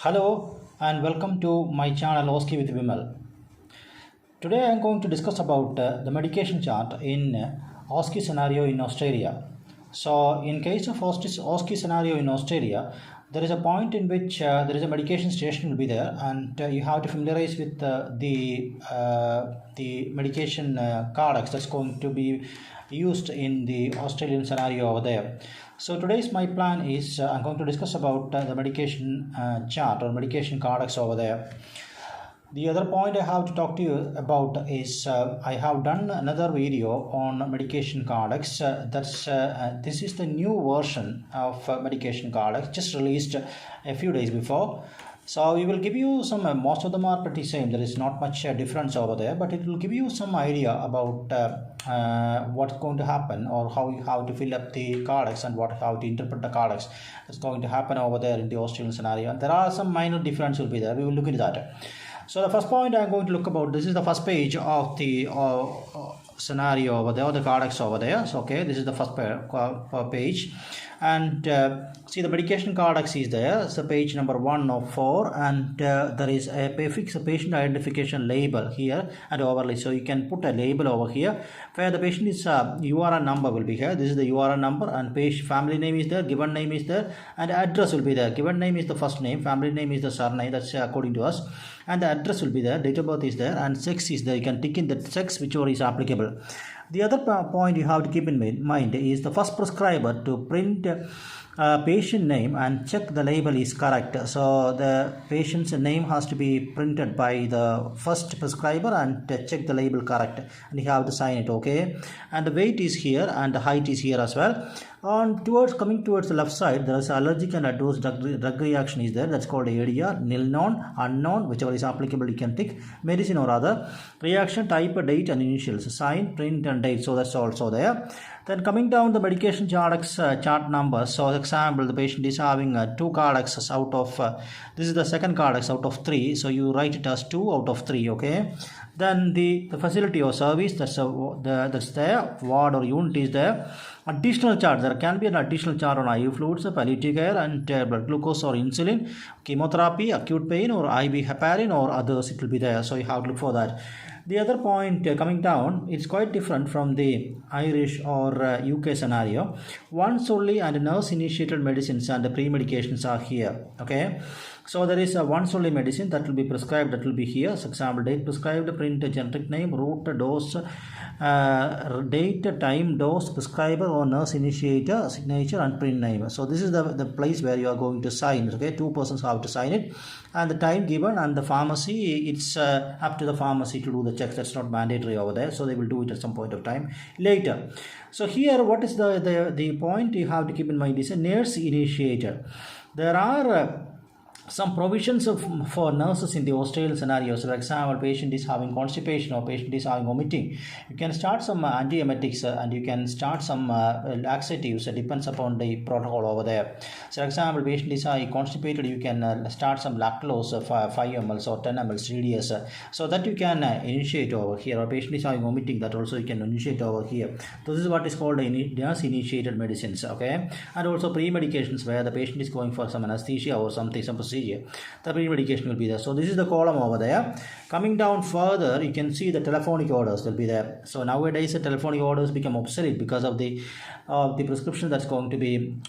Hello and welcome to my channel OSCE with Bimel. Today I am going to discuss about the medication chart in OSCE scenario in Australia. So in case of OSCE scenario in Australia, there is a point in which there is a medication station will be there, and you have to familiarize with the medication kardex that's going to be used in the Australian scenario over there. So today's my plan is I'm going to discuss about the medication chart or medication kardex over there. The other point I have to talk to you about is I have done another video on medication kardex. This is the new version of medication kardex, just released a few days before. So we will give you some, most of them are pretty same. There is not much difference over there, but it will give you some idea about what's going to happen, or how you have to fill up the kardex and how to interpret the kardex that's going to happen over there in the Australian scenario. And there are some minor differences will be there. We will look into that. So the first point I'm going to look about, this is the first page of the scenario over there, or the kardex over there. So okay, this is the first page, and see the medication kardex is there. So page number 1 of 4, and there is a patient identification label here and overlay. So you can put a label over here where the patient is URN number will be here. This is the URN number, and patient family name is there, given name is there, and address will be there. Given name is the first name, family name is the surname, that's according to us, and the address will be there, date of birth is there, and sex is there. You can tick in the sex whichever is applicable. The other point you have to keep in mind is the first prescriber to print patient name and check the label is correct. So the patient's name has to be printed by the first prescriber and check the label correct, and you have to sign it, okay. And the weight is here and the height is here as well. On coming towards the left side, there is allergic and adverse drug reaction is there, that's called ADR. Nil, known, unknown, whichever is applicable you can tick. Medicine or other. Reaction type, date and initials, sign, print and date, so that's also there. Then coming down the medication chart numbers. So example, the patient is having 2 kardexes out of this is the second kardex out of 3, so you write it as 2 out of 3, okay. Then the facility or service, that's there. Ward or unit is there. Additional charge, there can be an additional charge on IV fluids, palliative care, and blood glucose or insulin, chemotherapy, acute pain, or IV heparin or others, it will be there. So you have to look for that. The other point coming down, it's quite different from the Irish or UK scenario. Once only and nurse initiated medicines and the pre-medications are here, okay. So there is a once only medicine that will be prescribed, that will be here. So example, date prescribed, print generic name, route, dose, date, time, dose, prescriber or nurse initiator, signature and print name. So this is the place where you are going to sign, okay. 2 persons have to sign it, and the time given, and the pharmacy, it's up to the pharmacy to do the checks. That's not mandatory over there, so they will do it at some point of time later. So here, what is the point you have to keep in mind is a nurse initiator. There are some provisions for nurses in the Australian scenarios. For example, patient is having constipation or patient is having vomiting, you can start some antiemetics and you can start some laxatives. It depends upon the protocol over there. So for example, patient is constipated, you can start some lactose 5 ml or 10 ml CDS, so that you can initiate over here. Or patient is having vomiting, that also you can initiate over here. So this is what is called nurse initiated medicines, okay. And also pre-medications, where the patient is going for some anesthesia or something, some procedure, the pre-medication will be there. So this is the column over there. Coming down further, you can see the telephonic orders will be there. So nowadays the telephonic orders become obsolete because of the prescription that's going to be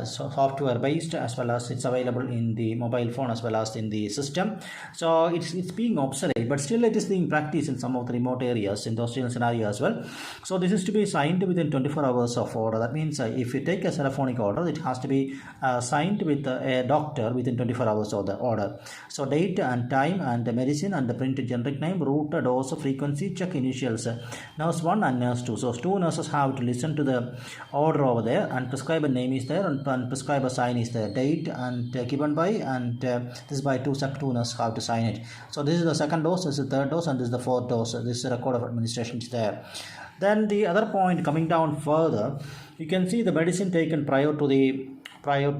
software based, as well as it's available in the mobile phone as well as in the system. So it's being obsolete, but still it is being practiced in some of the remote areas in the Australian scenario as well. So this is to be signed within 24 hours of order. That means if you take a telephonic order, it has to be signed with a doctor within 24 hours of the order. So date and time and the medicine and the printed generic name, route, dose, frequency, check initials, nurse 1 and nurse 2. So 2 nurses have to listen to the order over there, and prescriber name is there, and prescriber sign is there, date and given by, and this is by 2 nurses have to sign it. So this is the second dose, this is the third dose, and this is the fourth dose. This is a record of administration is there. Then the other point coming down further, you can see the medicine taken prior to the prior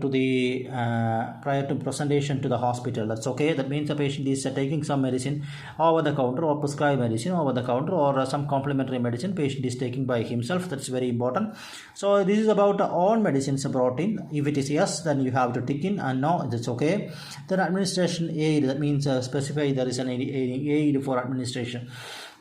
to presentation to the hospital. That's okay. That means the patient is taking some medicine over the counter or prescribed medicine over the counter, or some complementary medicine patient is taking by himself. That's very important. So this is about all medicines brought in. If it is yes, then you have to tick in, and no, that's okay. Then administration aid, that means specify there is an aid for administration.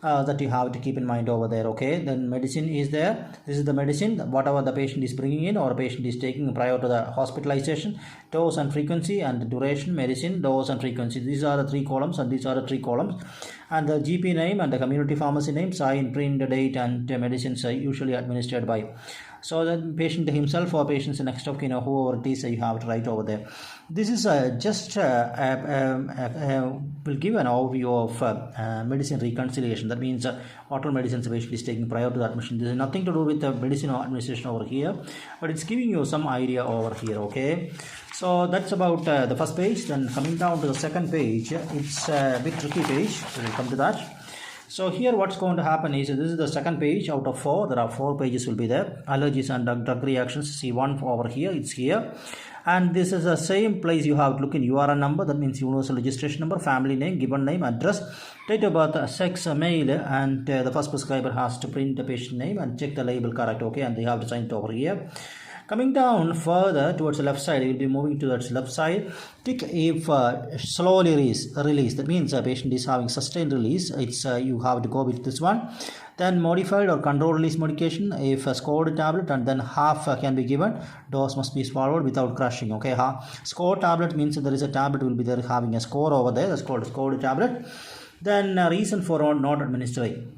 That you have to keep in mind over there. Okay, then medicine is there. This is the medicine, whatever the patient is bringing in or patient is taking prior to the hospitalization. Dose and frequency and duration, medicine, dose and frequency. These are the three columns, and these are the three columns. And the GP name and the community pharmacy name, sign, print, date, and medicines are usually administered by. So the patient himself or patient's next of kin, whoever it is, you have to write over there. This is just will give an overview of medicine reconciliation. That means what all medicines the patient is taking prior to the admission. This is nothing to do with the medicine or administration over here, but it's giving you some idea over here. Okay, so that's about the first page. Then coming down to the second page, it's a bit tricky page. We'll come to that. So here what's going to happen is, this is the second page out of 4. There are 4 pages will be there. Allergies and drug reactions. See one over here. It's here. And this is the same place you have to look in URN number. That means universal registration number, family name, given name, address, date of birth, sex, male, and the first prescriber has to print the patient name and check the label correct. Okay, and they have to sign it over here. Coming down further towards the left side, you will be moving towards the left side. Tick if slowly release. That means a patient is having sustained release. It's you have to go with this one. Then modified or control release medication. If a scored tablet, and then half can be given. Dose must be swallowed without crushing. Okay, scored tablet means there is a tablet will be there having a score over there. That's called scored tablet. Then reason for not administering.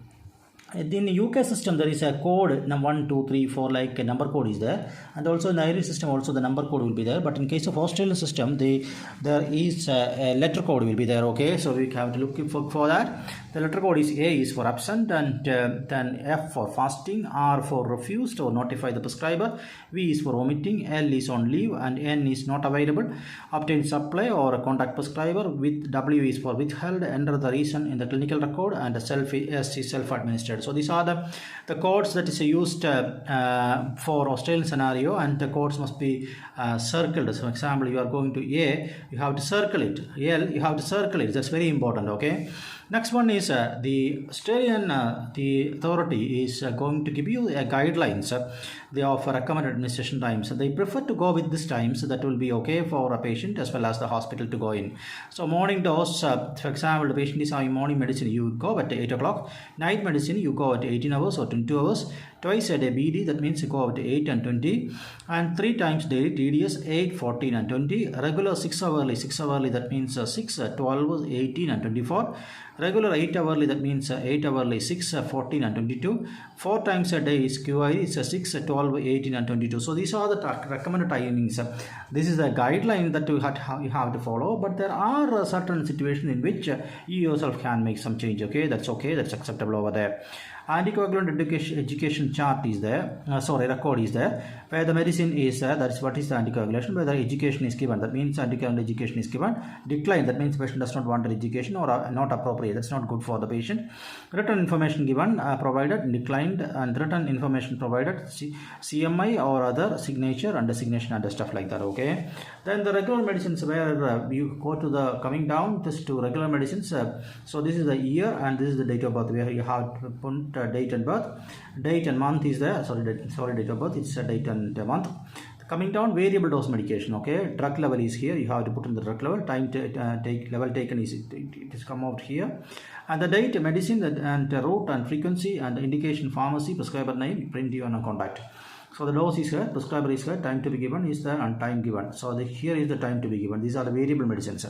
In the UK system, there is a code 1, 2, 3, 4, like a number code is there, and also in the Irish system also the number code will be there. But in case of Australian system, there is a letter code will be there. Okay, so we have to look for that. The letter code is A is for absent, and then F for fasting, R for refused or notify the prescriber, V is for omitting, L is on leave, and N is not available. Obtain supply or contact prescriber. With W is for withheld. Enter the reason in the clinical record, and S is self-administered. So these are the codes that is used for Australian scenario, and the codes must be circled. So for example, you are going to A, you have to circle it. L, you have to circle it. That's very important. Okay. Next one is the Australian the authority is going to give you guidelines. They offer recommended administration times. They prefer to go with this time, so that will be okay for a patient as well as the hospital to go in. So morning dose, for example, the patient is having morning medicine, you go at 8 o'clock. Night medicine, you go at 18 hours or 22 hours. Twice a day BD, that means you go at 8 and 20. And 3 times daily TDS, 8, 14 and 20. Regular 6 hourly, that means 6, 12, 18 and 24. Regular 8 hourly, that means 8 hourly, 6, 14 and 22. 4 times a day is QI, it's 6, 12, 18 and 22. So these are the recommended timings. This is the guideline that you have to follow, but there are certain situations in which you yourself can make some change. Okay, that's acceptable over there. Anticoagulant education chart is there, record is there, where the medicine is that is what is the anticoagulation, where the education is given, that means anticoagulant education is given. Decline, that means the patient does not want the education or not appropriate, that's not good for the patient. Written information given, provided, declined, and written information provided, CMI or other signature, and designation and stuff like that. Okay, then the regular medicines, where you go to the coming down just to regular medicines. So this is the year and this is the date of birth, where you have to put date and birth. Date and month is there. Date of birth, it's a date and a month. Coming down, variable dose medication. Okay, drug level is here, you have to put in the drug level. Time level taken is it is come out here, and the date, medicine, and route and frequency, and the indication, pharmacy, prescriber name, print you and contact. So the dose is here, prescriber is here, time to be given is there, and time given. So here is the time to be given. These are the variable medicines.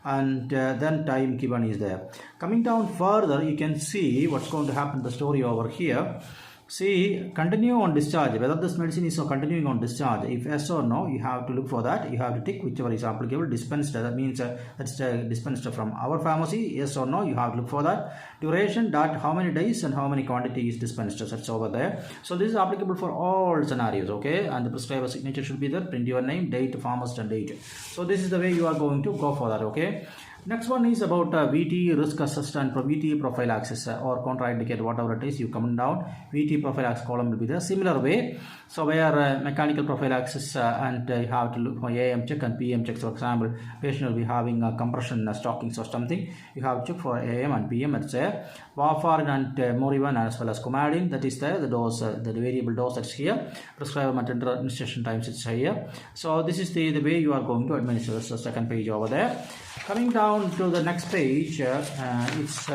And then time given is there. Coming down further, you can see what's going to happen, the story over here. See, continue on discharge, whether this medicine is continuing on discharge. If yes or no, you have to look for that. You have to tick whichever is applicable. Dispensed, that means that's dispensed from our pharmacy. Yes or no, you have to look for that. Duration, that how many days and how many quantity is dispensed, that's over there. So this is applicable for all scenarios. Okay, and the prescriber signature should be there. Print your name, date, pharmacist and date. So this is the way you are going to go for that. Okay, Next one is about VT risk assessment, VT prophylaxis or contraindicate, whatever it is. You come down, VT prophylaxis column will be the similar way. So where mechanical prophylaxis and you have to look for AM check and PM checks. For example, patient will be having compression stockings or something. You have to check for AM and PM. It's warfarin and morphine as well as coumadin. That is the dose, the variable dose that's here. Prescriber administration times it's here. So this is the way you are going to administer. This is the second page over there. Coming down to the next page, it's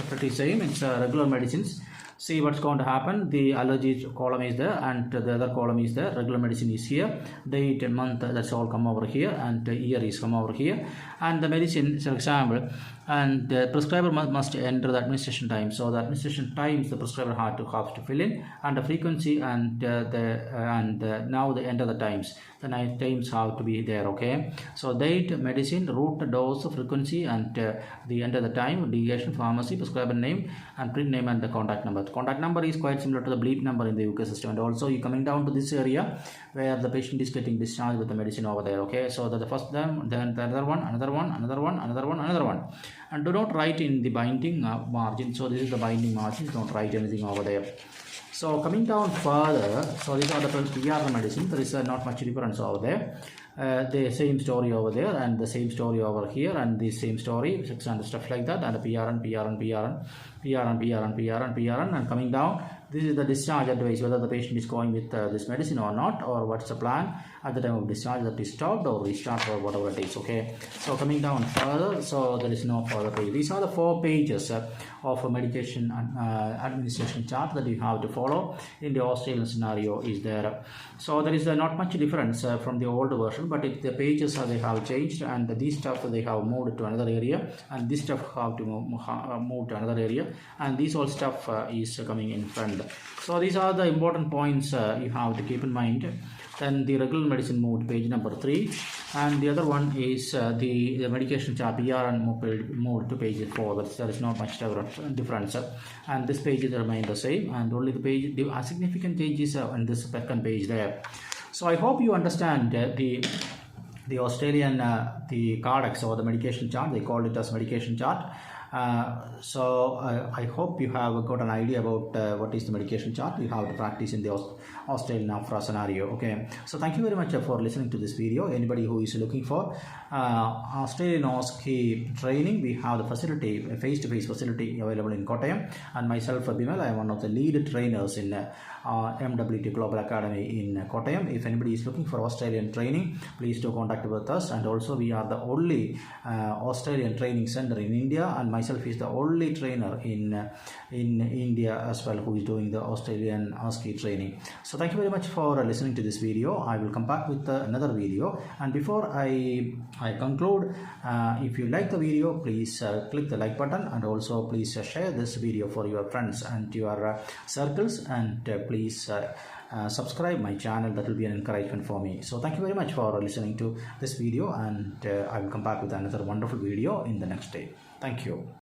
pretty same. It's regular medicines. See what's going to happen. The allergy column is there and the other column is there. Regular medicine is here. Date and month, that's all come over here, and the year is come over here. And the medicine, for example, and the prescriber must enter the administration time. So the administration times the prescriber have to fill in, and the frequency and now the enter the times. The times have to be there. Okay. So date, medicine, route, dose, frequency, and the enter the time, deviation, pharmacy, prescriber name, and print name and the contact number. The contact number is quite similar to the bleep number in the UK system. And also you coming down to this area where the patient is getting discharged with the medicine over there. Okay. So that the first one, then the other one, another one, another one, another one, another one. And do not write in the binding margin. So this is the binding margin. Don't write anything over there. So coming down further, so these are the PR medicine. There is not much difference over there. The same story over there and the same story over here and the same story, and stuff like that, and the PRN, and coming down, this is the discharge advice, whether the patient is going with this medicine or not, or what's the plan at the time of discharge, that is stopped or restart or whatever it is. Okay, so coming down further, so there is no further page. These are the 4 pages of a medication administration chart that you have to follow in the Australian scenario is there. So there is not much difference from the old version, but if the pages they have changed, and these stuff they have moved to another area, and this stuff have to move to another area, and these all stuff is coming in front. So these are the important points you have to keep in mind. Then the regular medicine moved to page number 3, and the other one is the medication chart PRN moved to page 4. But there is not much difference, and this page remain the same, and only the significant changes on this second page there. So I hope you understand the Australian the kardex or the medication chart. They called it as medication chart. So I hope you have got an idea about what is the medication chart. You have to practice in the Australian Aphra scenario. Okay, so thank you very much for listening to this video. Anybody who is looking for Australian OSCE training, we have the facility, a face-to-face facility available in Kottayam, and myself, Bimel, I am one of the lead trainers in MWT Global Academy in Kottayam. If anybody is looking for Australian training, please do contact with us. And also we are the only Australian training center in India, and myself is the only trainer in India as well who is doing the Australian OSCE training. So thank you very much for listening to this video. I will come back with another video, and before I conclude, if you like the video, please click the like button, and also please share this video for your friends and your circles, and please subscribe my channel. That will be an encouragement for me. So thank you very much for listening to this video, and I will come back with another wonderful video in the next day. Thank you.